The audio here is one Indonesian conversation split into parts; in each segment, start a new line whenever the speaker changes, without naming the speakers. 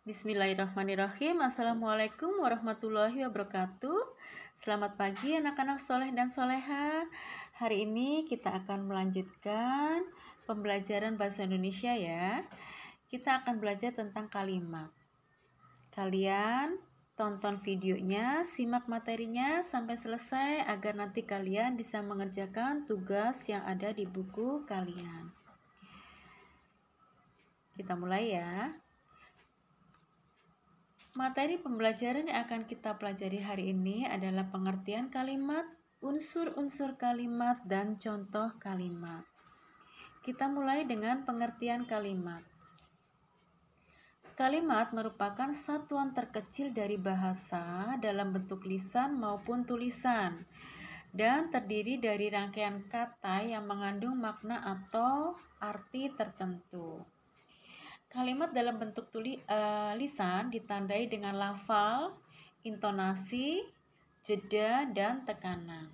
Bismillahirrahmanirrahim. Assalamualaikum warahmatullahi wabarakatuh. Selamat pagi anak-anak soleh dan soleha. Hari ini kita akan melanjutkan pembelajaran bahasa Indonesia ya. Kita akan belajar tentang kalimat. Kalian tonton videonya, simak materinya sampai selesai agar nanti kalian bisa mengerjakan tugas yang ada di buku kalian. Kita mulai ya. Materi pembelajaran yang akan kita pelajari hari ini adalah pengertian kalimat, unsur-unsur kalimat, dan contoh kalimat. Kita mulai dengan pengertian kalimat. Kalimat merupakan satuan terkecil dari bahasa dalam bentuk lisan maupun tulisan dan terdiri dari rangkaian kata yang mengandung makna atau arti tertentu. Kalimat dalam bentuk lisan ditandai dengan lafal, intonasi, jeda, dan tekanan.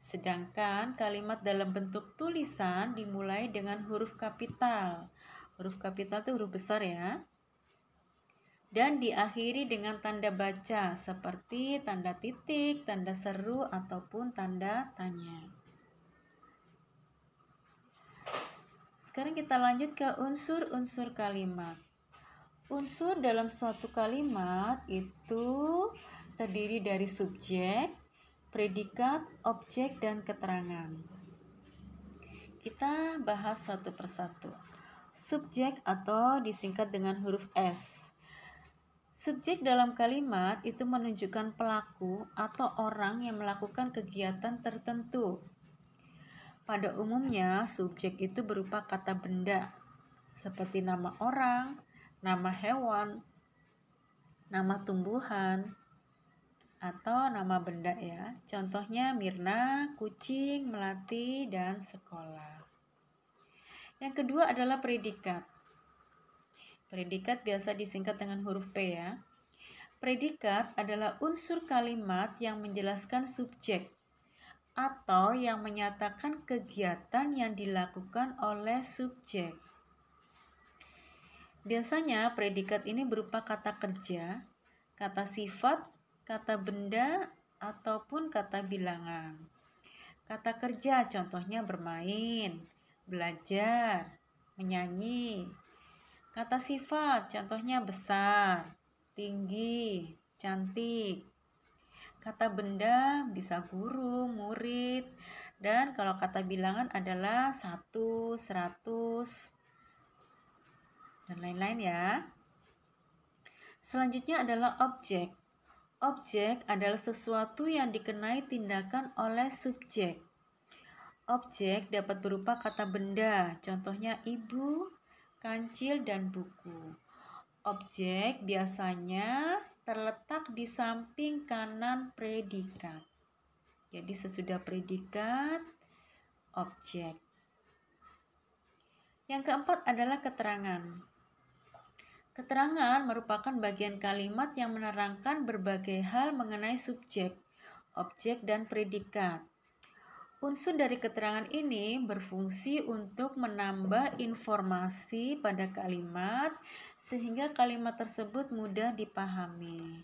Sedangkan kalimat dalam bentuk tulisan dimulai dengan huruf kapital. Huruf kapital itu huruf besar ya. Dan diakhiri dengan tanda baca seperti tanda titik, tanda seru, ataupun tanda tanya. Sekarang kita lanjut ke unsur-unsur kalimat. Unsur dalam suatu kalimat itu terdiri dari subjek, predikat, objek, dan keterangan. Kita bahas satu persatu. Subjek atau disingkat dengan huruf S. Subjek dalam kalimat itu menunjukkan pelaku atau orang yang melakukan kegiatan tertentu. Pada umumnya, subjek itu berupa kata benda, seperti nama orang, nama hewan, nama tumbuhan, atau nama benda ya. Contohnya Mirna, kucing, melati, dan sekolah. Yang kedua adalah predikat. Predikat biasa disingkat dengan huruf P ya. Predikat adalah unsur kalimat yang menjelaskan subjek atau yang menyatakan kegiatan yang dilakukan oleh subjek. Biasanya predikat ini berupa kata kerja, kata sifat, kata benda, ataupun kata bilangan. Kata kerja contohnya bermain, belajar, menyanyi. Kata sifat contohnya besar, tinggi, cantik. Kata benda bisa guru, murid, dan kalau kata bilangan adalah 1, 100, dan lain-lain ya. Selanjutnya adalah objek. Objek adalah sesuatu yang dikenai tindakan oleh subjek. Objek dapat berupa kata benda, contohnya ibu, kancil, dan buku. Objek biasanya terletak di samping kanan predikat. Jadi sesudah predikat, objek. Yang keempat adalah keterangan. Keterangan merupakan bagian kalimat yang menerangkan berbagai hal mengenai subjek, objek, dan predikat. Unsur dari keterangan ini berfungsi untuk menambah informasi pada kalimat sehingga kalimat tersebut mudah dipahami.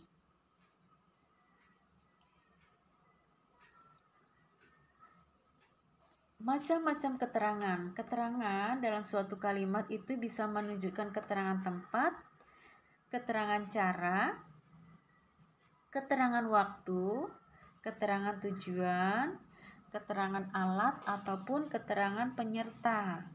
Macam-macam keterangan. Keterangan dalam suatu kalimat itu bisa menunjukkan keterangan tempat, keterangan cara, keterangan waktu, keterangan tujuan, keterangan alat, ataupun keterangan penyerta.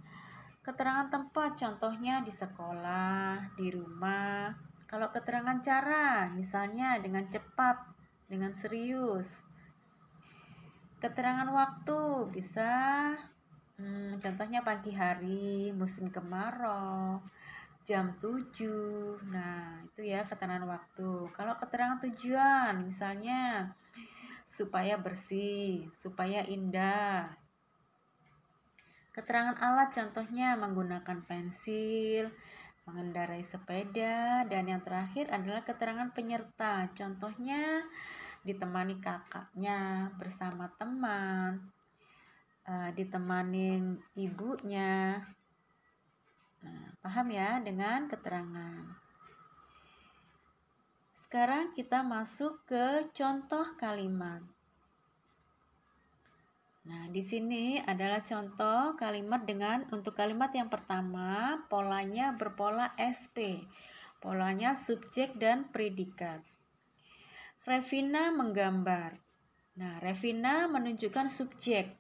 Keterangan tempat contohnya di sekolah, di rumah. Kalau keterangan cara misalnya dengan cepat, dengan serius. Keterangan waktu bisa contohnya pagi hari, musim kemarau, jam 7. Nah, itu ya keterangan waktu. Kalau keterangan tujuan misalnya supaya bersih, supaya indah. Keterangan alat contohnya menggunakan pensil, mengendarai sepeda, dan yang terakhir adalah keterangan penyerta. Contohnya ditemani kakaknya bersama teman, ditemanin ibunya. Nah, paham ya dengan keterangan. Sekarang kita masuk ke contoh kalimat. Nah, di sini adalah contoh kalimat untuk kalimat yang pertama, polanya berpola SP. Polanya subjek dan predikat. Revina menggambar. Nah, Revina menunjukkan subjek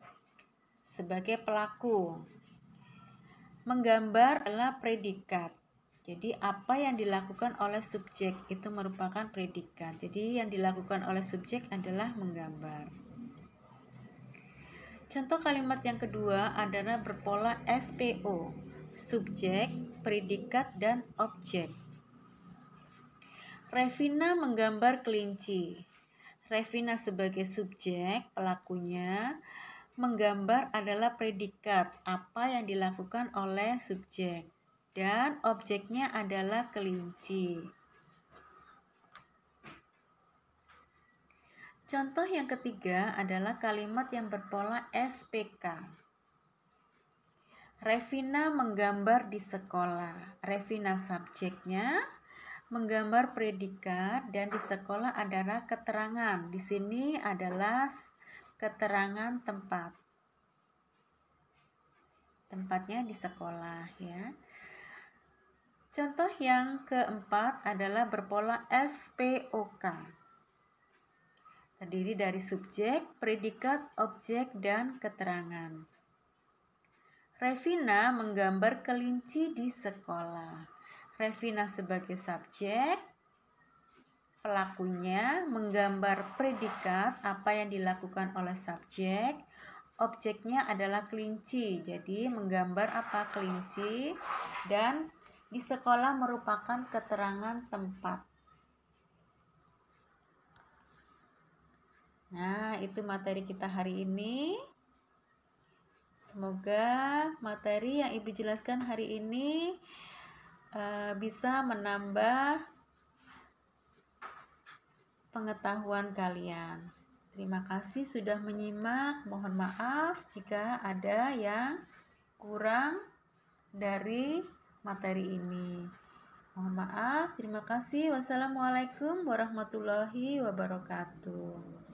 sebagai pelaku. Menggambar adalah predikat. Jadi apa yang dilakukan oleh subjek itu merupakan predikat. Jadi yang dilakukan oleh subjek adalah menggambar. Contoh kalimat yang kedua adalah berpola SPO, subjek, predikat, dan objek. Revina menggambar kelinci. Revina sebagai subjek, pelakunya. Menggambar adalah predikat, apa yang dilakukan oleh subjek. Dan objeknya adalah kelinci. Contoh yang ketiga adalah kalimat yang berpola SPK. Revina menggambar di sekolah. Revina subjeknya, menggambar predikat, dan di sekolah adalah keterangan. Di sini adalah keterangan tempat. Tempatnya di sekolah ya. Contoh yang keempat adalah berpola SPOK. Terdiri dari subjek, predikat, objek, dan keterangan. Revina menggambar kelinci di sekolah. Revina sebagai subjek, pelakunya menggambar predikat apa yang dilakukan oleh subjek. Objeknya adalah kelinci, jadi menggambar apa kelinci, dan di sekolah merupakan keterangan tempat. Nah, itu materi kita hari ini. Semoga materi yang Ibu jelaskan hari ini bisa menambah pengetahuan kalian. Terima kasih sudah menyimak. Mohon maaf jika ada yang kurang dari materi ini. Mohon maaf. Terima kasih. Wassalamualaikum warahmatullahi wabarakatuh.